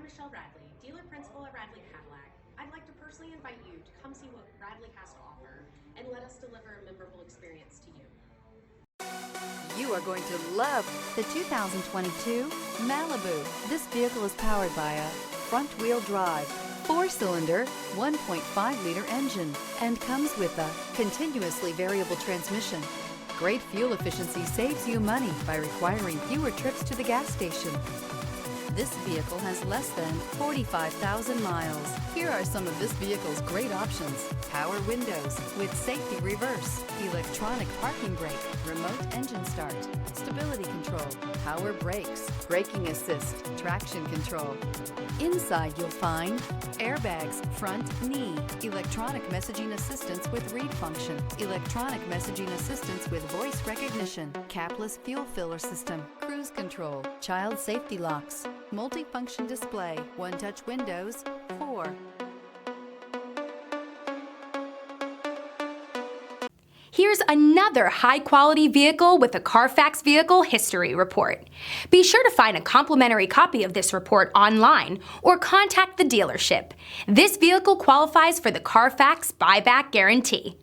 Michelle Radley, dealer principal at Radley Cadillac. I'd like to personally invite you to come see what Radley has to offer and let us deliver a memorable experience to you. You are going to love the 2022 Malibu. This vehicle is powered by a front-wheel drive, 4-cylinder, 1.5-liter engine, and comes with a continuously variable transmission. Great fuel efficiency saves you money by requiring fewer trips to the gas station. This vehicle has less than 45,000 miles. Here are some of this vehicle's great options: power windows with safety reverse, electronic parking brake, remote engine start, stability control, power brakes, braking assist, traction control. Inside you'll find airbags, front knee, electronic messaging assistance with read function, electronic messaging assistance with voice recognition, capless fuel filler system, cruise control, child safety locks, multi-function display, one-touch windows, 4. Here's another high-quality vehicle with a Carfax Vehicle History Report. Be sure to find a complimentary copy of this report online or contact the dealership. This vehicle qualifies for the Carfax Buyback Guarantee.